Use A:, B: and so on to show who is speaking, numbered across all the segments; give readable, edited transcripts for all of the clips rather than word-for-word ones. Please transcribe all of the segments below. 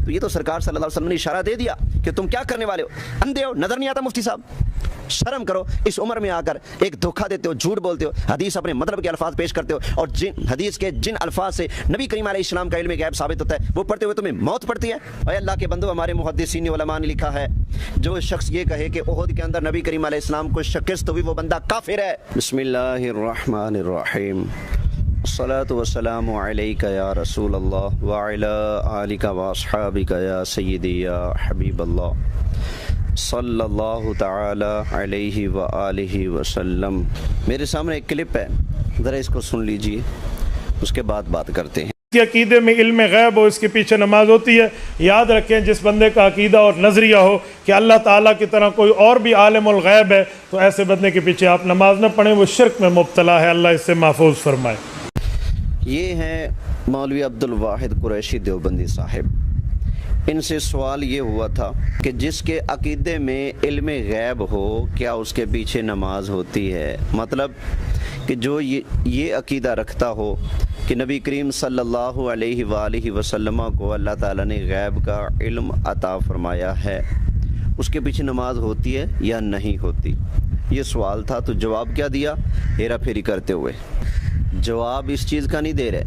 A: تو یہ تو سرکار صلی اللہ علیہ وسلم نے اشارہ دے دیا کہ تم کیا کرنے والے ہو، اندھے ہو، نظر نہیں آتا مفتی صاحب؟ شرم کرو، اس عمر میں آ کر ایک دھوکہ دیتے ہو، جھوٹ بولتے ہو، حدیث اپنے مطلب کے الفاظ پیش کرتے ہو، اور حدیث کے جن الفاظ سے نبی کریم علیہ السلام کا علم غیب ثابت ہوتا ہے وہ پڑھتے ہوئے تمہیں موت پڑتی ہے۔ اے اللہ کے بندو، ہمارے محدثین علماء نے لکھا ہے جو شخص یہ کہے کہ احد کے اندر نبی کریم علیہ السلام کو شکست ہوئی وہ بندہ کافر ہے۔ بسم اللہ الرحمن الرحیم، الصلاۃ والسلام علیک یا رسول اللہ وعلی آلک واصحابک یا سیدی یا حبیب اللہ صلی اللہ تعالی علیہ وآلہ وسلم۔ میرے سامنے ایک کلپ ہے، ذرا اس کو سن لیجئے، اس کے بعد بات کرتے ہیں۔
B: کہ عقیدے میں علم غیب ہو، اس کے پیچھے نماز ہوتی ہے۔ یاد رکھیں جس بندے کا عقیدہ اور نظریہ ہو کہ اللہ تعالیٰ کی طرح کوئی اور بھی عالم الغیب ہے، تو ایسے بندے کے پیچھے آپ نماز نہ پڑھیں، وہ شرک میں مبتلا ہے، اللہ اس سے محفوظ فرمائے۔
A: یہ ہیں مولوی عبد الواحد قریشی دیوبندی صاحب۔ ان سے سوال یہ ہوا تھا کہ جس کے عقیدے میں علم غیب ہو کیا اس کے پیچھے نماز ہوتی ہے؟ مطلب کہ جو یہ عقیدہ رکھتا ہو کہ نبی کریم صلی اللہ علیہ وآلہ وسلم کو اللہ تعالیٰ نے غیب کا علم عطا فرمایا ہے، اس کے پیچھے نماز ہوتی ہے یا نہیں ہوتی؟ یہ سوال تھا۔ تو جواب کیا دیا؟ ہیرا پھیری کرتے ہوئے جواب اس چیز کا نہیں دے رہے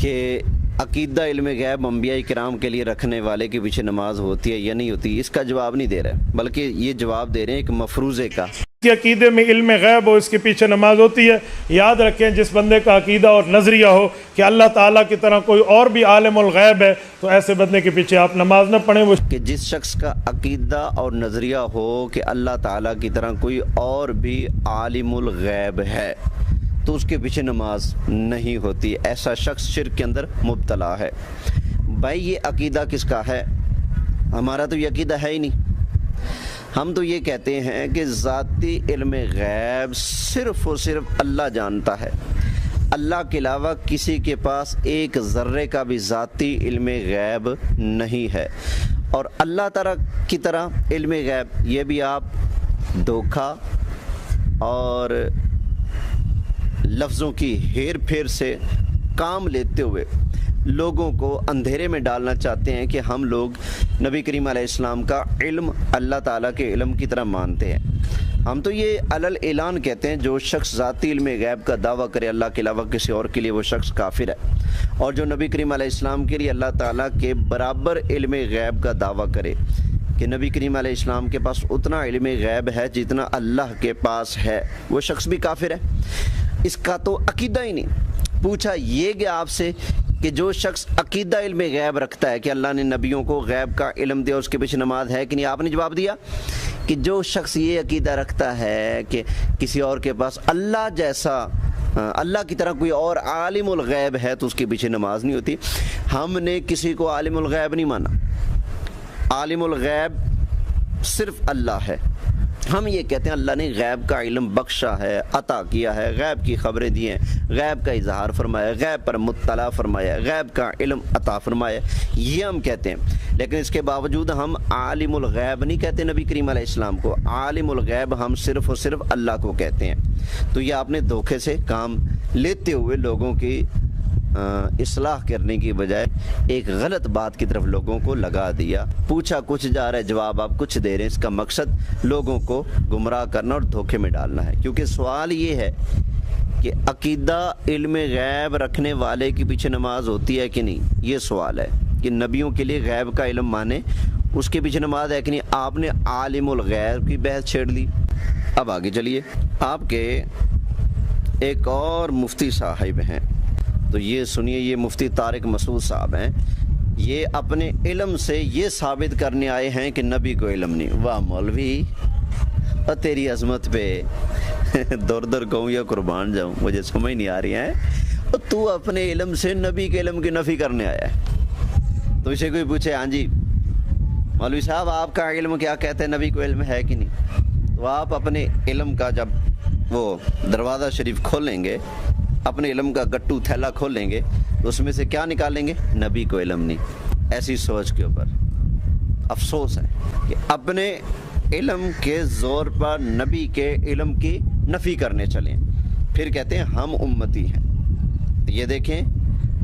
A: کہ عقیدہ علم غیب انبیاء کرام کے لیے رکھنے والے کے پیچھے نماز ہوتی ہے یا نہیں ہوتی، اس کا جواب نہیں دے رہے، بلکہ یہ جواب دے رہے ہیں ایک مفروضے کا۔
B: کہ عقیدے میں علم غیب ہو، اس کے پیچھے نماز ہوتی ہے۔ یاد رکھیں جس بندے کا عقیدہ اور نظریہ ہو کہ اللہ تعالیٰ کی طرح کوئی اور بھی عالم الغیب ہے، تو ایسے بندے کے پیچھے آپ نماز نہ پڑھیں۔ وہ
A: کہ جس شخص کا عقیدہ اور نظریہ ہو کہ اللہ تعالیٰ کی طرح کوئی اور بھی عالم الغیب ہے تو اس کے پیچھے نماز نہیں ہوتی، ایسا شخص شرک کے اندر مبتلا ہے۔ بھائی یہ عقیدہ کس کا ہے؟ ہمارا تو یہ عقیدہ ہے ہی نہیں۔ ہم تو یہ کہتے ہیں کہ ذاتی علم غیب صرف اور صرف اللہ جانتا ہے، اللہ کے علاوہ کسی کے پاس ایک ذرے کا بھی ذاتی علم غیب نہیں ہے، اور اللہ تعالیٰ کی طرح علم غیب یہ بھی آپ دھوکہ اور لفظوں کی ہیر پھیر سے کام لیتے ہوئے لوگوں کو اندھیرے میں ڈالنا چاہتے ہیں کہ ہم لوگ نبی کریم علیہ السلام کا علم اللہ تعالیٰ کے علم کی طرح مانتے ہیں۔ ہم تو یہ علل اعلان کہتے ہیں جو شخص ذاتی علم غیب کا دعویٰ کرے اللہ کے علاوہ کسی اور کے لیے، وہ شخص کافر ہے، اور جو نبی کریم علیہ السلام کے لیے اللہ تعالیٰ کے برابر علم غیب کا دعویٰ کرے کہ نبی کریم علیہ السلام کے پاس اتنا علم غیب ہے جتنا اللہ کے پاس ہے، وہ شخص بھی کافر ہے۔ اس کا تو عقیدہ ہی نہیں۔ پوچھا یہ گیا آپ سے کہ جو شخص عقیدہ علم غیب رکھتا ہے کہ اللہ نے نبیوں کو غیب کا علم دیا، اس کے پیچھے نماز ہے کہ نہیں؟ آپ نے جواب دیا کہ جو شخص یہ عقیدہ رکھتا ہے کہ کسی اور کے پاس اللہ جیسا، اللہ کی طرح کوئی اور عالم الغیب ہے تو اس کے پیچھے نماز نہیں ہوتی۔ ہم نے کسی کو عالم الغیب نہیں مانا، عالم الغیب صرف اللہ ہے۔ ہم یہ کہتے ہیں اللہ نے غیب کا علم بخشا ہے، عطا کیا ہے، غیب کی خبریں دی ہیں، غیب کا اظہار فرمایا، غیب پر مطلع فرمایا، غیب کا علم عطا فرمایا، یہ ہم کہتے ہیں۔ لیکن اس کے باوجود ہم عالم الغیب نہیں کہتے نبی کریم علیہ السلام کو، عالم الغیب ہم صرف اور صرف اللہ کو کہتے ہیں۔ تو یہ آپ نے دھوکے سے کام لیتے ہوئے لوگوں کی اصلاح کرنے کی بجائے ایک غلط بات کی طرف لوگوں کو لگا دیا۔ پوچھا کچھ جا رہا ہے، جواب آپ کچھ دے رہے ہیں۔ اس کا مقصد لوگوں کو گمراہ کرنا اور دھوکے میں ڈالنا ہے، کیونکہ سوال یہ ہے کہ عقیدہ علم غیب رکھنے والے کے پیچھے نماز ہوتی ہے کہ نہیں؟ یہ سوال ہے کہ نبیوں کے لیے غیب کا علم مانے، اس کے پیچھے نماز ہے کہ نہیں؟ آپ نے عالم الغیب کی بحث چھیڑ دی۔ اب آگے چلیے، آپ کے ایک اور مفتی صاحب ہیں، تو یہ سنیے، یہ مفتی طارق مسعود صاحب ہیں، یہ اپنے علم سے یہ ثابت کرنے آئے ہیں کہ نبی کو علم نہیں۔ واہ مولوی، اور تیری عظمت پہ دور دور کہوں یا قربان جاؤں، مجھے سمجھ نہیں آ رہی ہے۔ اور تو اپنے علم سے نبی کے علم کی نفی کرنے آیا ہے۔ تو اسے کوئی پوچھے ہاں جی مولوی صاحب آپ کا علم کیا کہتے ہیں، نبی کو علم ہے کہ نہیں؟ تو آپ اپنے علم کا جب وہ دروازہ شریف کھولیں گے، اپنے علم کا گٹو تھیلا کھولیں گے، تو اس میں سے کیا نکالیں گے؟ نبی کو علم نہیں۔ ایسی سوچ کے اوپر افسوس ہے کہ اپنے علم کے زور پر نبی کے علم کی نفی کرنے چلیں، پھر کہتے ہیں ہم امتی ہیں۔ یہ دیکھیں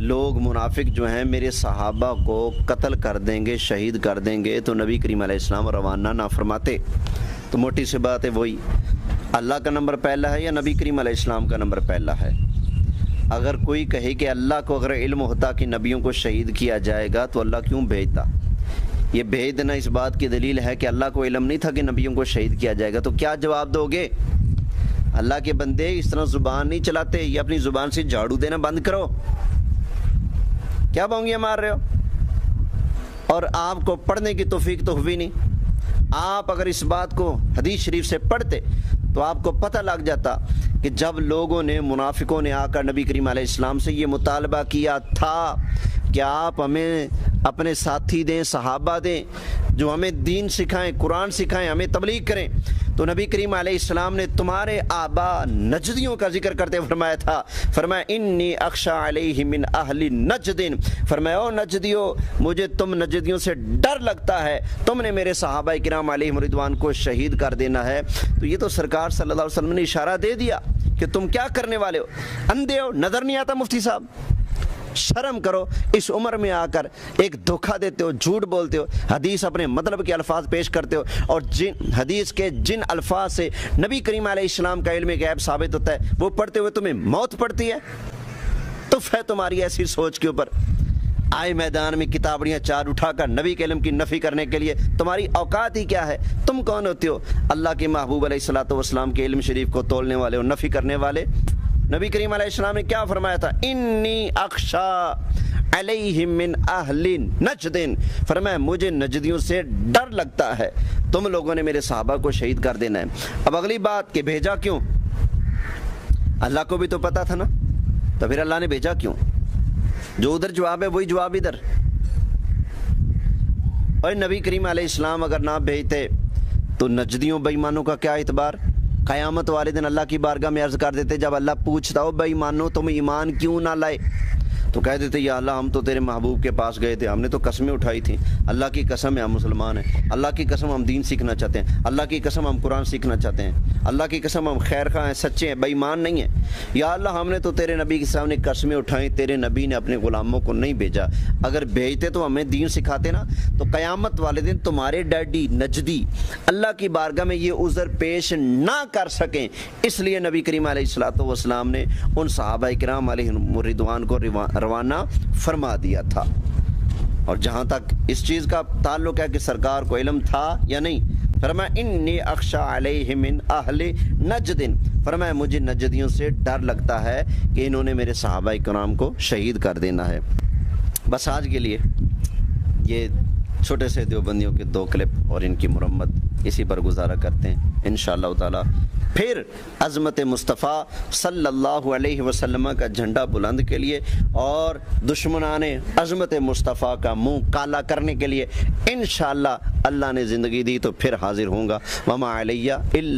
A: لوگ منافق جو ہیں میرے صحابہ کو قتل کر دیں گے، شہید کر دیں گے تو نبی کریم علیہ السلام روانہ نہ فرماتے؟ تو موٹی سی بات ہے، وہی اللہ کا نمبر پہلا ہے یا نبی کریم علیہ السلام کا نمبر پہلا ہے؟ اگر کوئی کہے کہ اللہ کو اگر علم ہوتا کہ نبیوں کو شہید کیا جائے گا تو اللہ کیوں بھیجتا؟ یہ بھیج دینا اس بات کی دلیل ہے کہ اللہ کو علم نہیں تھا کہ نبیوں کو شہید کیا جائے گا، تو کیا جواب دو گے؟ اللہ کے بندے اس طرح زبان نہیں چلاتے، یہ اپنی زبان سے جھاڑو دینا بند کرو، کیا بونگیاں مار رہے ہو؟ اور آپ کو پڑھنے کی توفیق تو ہوئی نہیں۔ آپ اگر اس بات کو حدیث شریف سے پڑھتے تو آپ کو پتہ لگ جاتا کہ جب لوگوں نے، منافقوں نے آ کر نبی کریم علیہ السلام سے یہ مطالبہ کیا تھا کہ آپ ہمیں اپنے ساتھی دیں، صحابہ دیں، جو ہمیں دین سکھائیں، قرآن سکھائیں، ہمیں تبلیغ کریں، تو نبی کریم علیہ السلام نے تمہارے آبا نجدیوں کا ذکر کرتے فرمایا تھا، فرمایا انی اخشی علیہ من اہل نجد، فرمایا او نجدیو مجھے تم نجدیوں سے ڈر لگتا ہے، تم نے میرے صحابہ کرام علیہم رضوان کو شہید کر دینا ہے۔ تو یہ تو سرکار صلی اللہ علیہ وسلم نے اشارہ دے دیا کہ تم کیا کرنے والے ہو، اندھے ہو، نظر نہیں آتا؟ مفتی صاحب شرم کرو، اس عمر میں آ کر ایک دھوکہ دیتے ہو، جھوٹ بولتے ہو، حدیث اپنے مطلب کے الفاظ پیش کرتے ہو، اور حدیث کے جن الفاظ سے نبی کریم علیہ السلام کا علم غیب ثابت ہوتا ہے وہ پڑھتے ہوئے تمہیں موت پڑتی ہے۔ تو ہے تمہاری ایسی سوچ کے اوپر آئے میدان میں کتابڑیاں چار اٹھا کر نبی کے علم کی نفی کرنے کے لیے، تمہاری اوقات ہی کیا ہے؟ تم کون ہوتے ہو اللہ کے محبوب علیہ الصلوۃ والسلام کے علم شریف کو تولنے والے اور نفی کرنے والے؟ نبی کریم علیہ السلام نے کیا فرمایا تھا؟ انی اخشا علیہم من اہل نجد، فرمایا مجھے نجدیوں سے ڈر لگتا ہے، تم لوگوں نے میرے صحابہ کو شہید کر دینا ہے۔ اب اگلی بات کہ بھیجا کیوں؟ اللہ کو بھی تو پتا تھا نا، تو پھر اللہ نے بھیجا کیوں؟ جو ادھر جواب ہے وہی جواب ادھر۔ اور نبی کریم علیہ السلام اگر نہ بھیجتے تو نجدیوں بے ایمانوں کا کیا اعتبار؟ قیامت والے دن اللہ کی بارگاہ میں عرض کر دیتے، جب اللہ پوچھتا ہو بے ایمانو تم ایمان کیوں نہ لائے، تو کہہ دیتے یا اللہ ہم تو تیرے محبوب کے پاس گئے تھے، ہم نے تو قسمیں اٹھائی تھیں، اللہ کی قسم ہے ہم مسلمان ہیں، اللہ کی قسم ہم دین سیکھنا چاہتے ہیں، اللہ کی قسم ہم قرآن سیکھنا چاہتے ہیں، اللہ کی قسم ہم خیر خواہ ہیں، سچے ہیں، بے ایمان نہیں ہیں، یا اللہ ہم نے تو تیرے نبی کے سامنے قسمیں اٹھائیں، تیرے نبی نے اپنے غلاموں کو نہیں بھیجا، اگر بھیجتے تو ہمیں دین سکھاتے نا۔ تو قیامت والے دن تمہارے ڈیڈی نجدی اللہ کی بارگاہ میں یہ عذر پیش نہ کر سکیں، اس لیے نبی کریم علیہ الصلوۃ والسلام نے ان صحابہ کرام علیہم رضوان کو روانہ فرما دیا تھا۔ اور جہاں تک اس چیز کا تعلق ہے کہ سرکار کو علم تھا یا نہیں، فرمایا انی اخشی علیہ من اہل نجد، فرمایا مجھے نجدیوں سے ڈر لگتا ہے کہ انہوں نے میرے صحابہ کرام کو شہید کر دینا ہے۔ بس آج کے لیے یہ چھوٹے سے دیوبندیوں کے دو کلپ اور ان کی مرمت اسی پر گزارا کرتے ہیں، انشاءاللہ تعالی پھر عظمت مصطفیٰ صلی اللہ علیہ وسلم کا جھنڈا بلند کے لیے اور دشمنان عظمت مصطفیٰ کا منہ کالا کرنے کے لیے انشاءاللہ اللہ نے زندگی دی تو پھر حاضر ہوں گا۔ وما علیہ الا